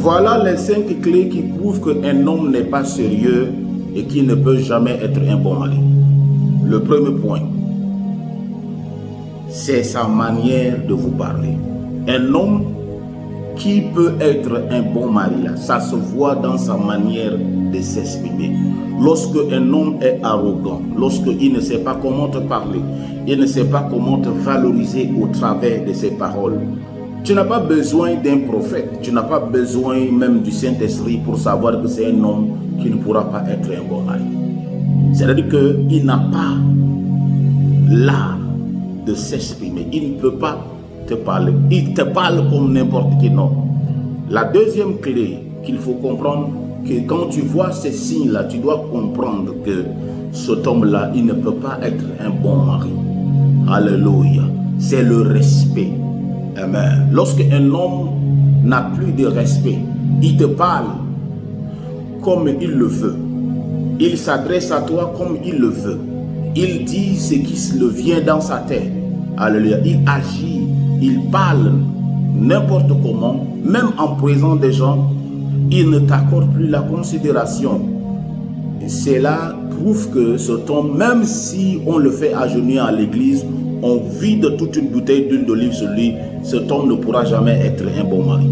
Voilà les 5 clés qui prouvent qu'un homme n'est pas sérieux et qu'il ne peut jamais être un bon mari. Le premier point, c'est sa manière de vous parler. Un homme qui peut être un bon mari, là, ça se voit dans sa manière de s'exprimer. Lorsque un homme est arrogant, lorsqu'il ne sait pas comment te parler, il ne sait pas comment te valoriser au travers de ses paroles, tu n'as pas besoin d'un prophète, tu n'as pas besoin même du Saint-Esprit pour savoir que c'est un homme qui ne pourra pas être un bon mari. C'est-à-dire qu'il n'a pas l'art de s'exprimer, il ne peut pas te parler, il te parle comme n'importe qui, non. La deuxième clé qu'il faut comprendre, que quand tu vois ces signes-là, tu dois comprendre que cet homme-là, il ne peut pas être un bon mari. Alléluia. C'est le respect. Amen. Lorsqu'un homme n'a plus de respect, il te parle comme il le veut. Il s'adresse à toi comme il le veut. Il dit ce qui le vient dans sa tête. Alléluia. Il agit, il parle n'importe comment, même en présence des gens, il ne t'accorde plus la considération. Cela prouve que cet homme, même si on le fait agenouiller à l'église, on vide toute une bouteille d'huile d'olive sur lui, cet homme ne pourra jamais être un bon mari.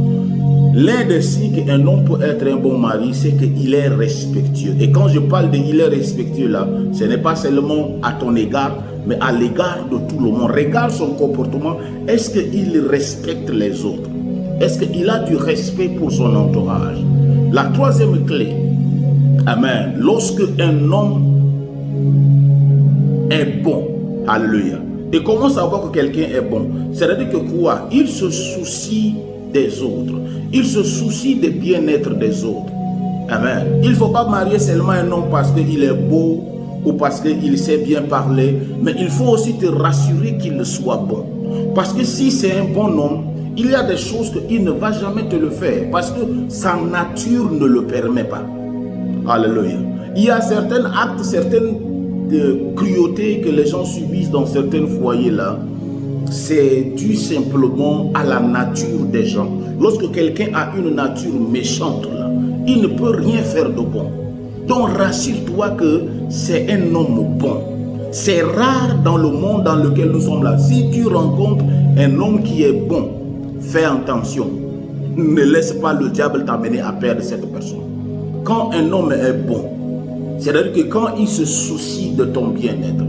L'un des signes qu'un homme peut être un bon mari, c'est qu'il est respectueux. Et quand je parle de il est respectueux là, ce n'est pas seulement à ton égard, mais à l'égard de tout le monde. Regarde son comportement. Est-ce qu'il respecte les autres? Est-ce qu'il a du respect pour son entourage? La troisième clé, amen, lorsque un homme est bon, alléluia. Et comment savoir que quelqu'un est bon? C'est-à-dire que quoi? Il se soucie des autres. Il se soucie du bien-être des autres. Amen. Il ne faut pas marier seulement un homme parce qu'il est beau ou parce qu'il sait bien parler, mais il faut aussi te rassurer qu'il soit bon. Parce que si c'est un bon homme, il y a des choses qu'il ne va jamais te le faire parce que sa nature ne le permet pas. Alléluia. Il y a certains actes, certaines cruautés que les gens subissent dans certains foyers là. C'est dû simplement à la nature des gens. Lorsque quelqu'un a une nature méchante là, il ne peut rien faire de bon. Donc rassure-toi que c'est un homme bon. C'est rare dans le monde dans lequel nous sommes là. Si tu rencontres un homme qui est bon, fais attention. Ne laisse pas le diable t'amener à perdre cette personne. Quand un homme est bon, c'est-à-dire que quand il se soucie de ton bien-être,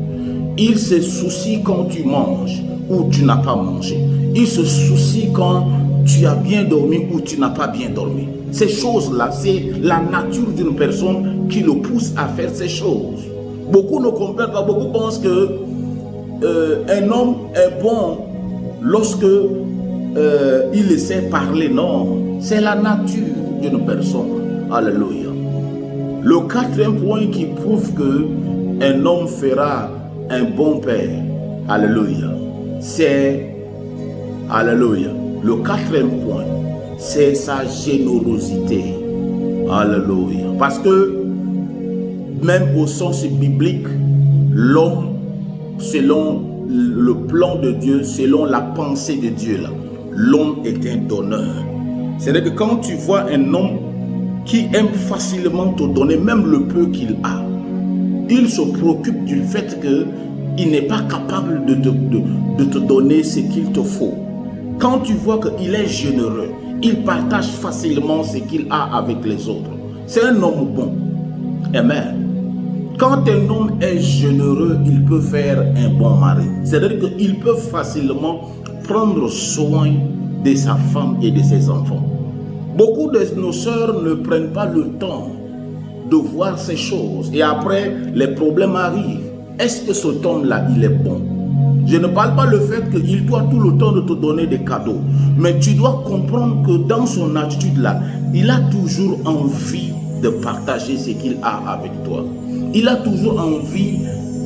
il se soucie quand tu manges ou tu n'as pas mangé. Il se soucie quand tu as bien dormi ou tu n'as pas bien dormi. Ces choses-là, c'est la nature d'une personne qui le pousse à faire ces choses. Beaucoup ne comprennent pas, beaucoup pensent que un homme est bon lorsque il sait parler. Non, c'est la nature d'une personne. Alléluia. Le quatrième point qui prouve qu'un homme fera un bon père, alléluia, c'est, alléluia, le quatrième point, c'est sa générosité, alléluia. Parce que même au sens biblique, l'homme, selon le plan de Dieu, selon la pensée de Dieu, l'homme est un donneur. C'est-à-dire que quand tu vois un homme qui aime facilement te donner même le peu qu'il a, il se préoccupe du fait qu'il n'est pas capable de te donner ce qu'il te faut. Quand tu vois qu'il est généreux, il partage facilement ce qu'il a avec les autres. C'est un homme bon. Amen. Quand un homme est généreux, il peut faire un bon mari. C'est-à-dire qu'il peut facilement prendre soin de sa femme et de ses enfants. Beaucoup de nos sœurs ne prennent pas le temps de voir ces choses. Et après, les problèmes arrivent. Est-ce que cet homme-là, il est bon? Je ne parle pas le fait qu'il doit tout le temps de te donner des cadeaux. Mais tu dois comprendre que dans son attitude-là, il a toujours envie de partager ce qu'il a avec toi. Il a toujours envie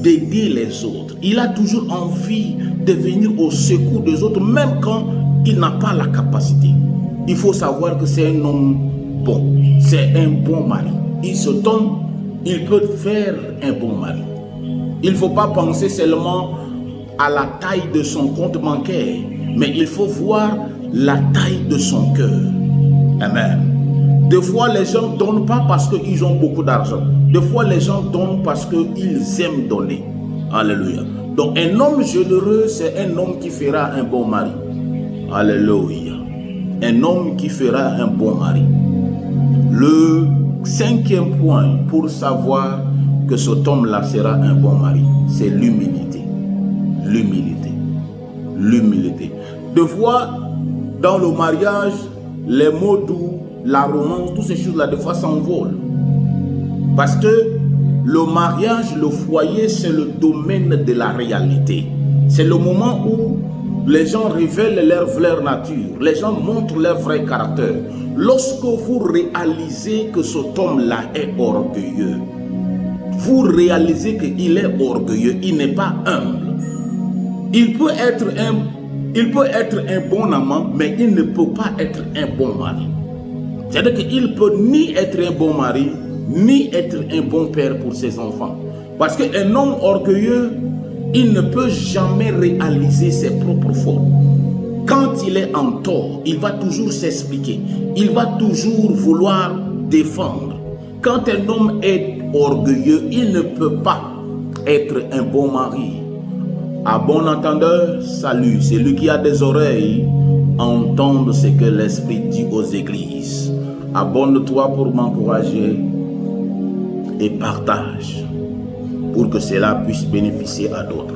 d'aider les autres. Il a toujours envie de venir au secours des autres, même quand il n'a pas la capacité. Il faut savoir que c'est un homme bon. C'est un bon mari. Cet homme, il peut faire un bon mari. Il ne faut pas penser seulement à la taille de son compte bancaire, mais il faut voir la taille de son cœur. Amen. Des fois, les gens ne donnent pas parce qu'ils ont beaucoup d'argent. Des fois, les gens donnent parce qu'ils aiment donner. Alléluia. Donc, un homme généreux, c'est un homme qui fera un bon mari. Alléluia. Un homme qui fera un bon mari. Le 5e point pour savoir que cet homme-là sera un bon mari, c'est l'humilité. L'humilité. L'humilité. Des fois, dans le mariage, les mots doux, la romance, toutes ces choses-là, des fois s'envolent. Parce que le mariage, le foyer, c'est le domaine de la réalité. C'est le moment où les gens révèlent leur vraie nature. Les gens montrent leur vrai caractère. Lorsque vous réalisez que cet homme-là est orgueilleux, vous réalisez qu'il est orgueilleux, il n'est pas humble. Il peut être un bon amant, mais il ne peut pas être un bon mari. C'est-à-dire qu'il ne peut ni être un bon mari, ni être un bon père pour ses enfants. Parce qu'un homme orgueilleux, il ne peut jamais réaliser ses propres fautes. Quand il est en tort, il va toujours s'expliquer. Il va toujours vouloir défendre. Quand un homme est orgueilleux, il ne peut pas être un bon mari. À bon entendeur, salut. Celui qui a des oreilles, entende ce que l'Esprit dit aux églises. Abonne-toi pour m'encourager et partage pour que cela puisse bénéficier à d'autres.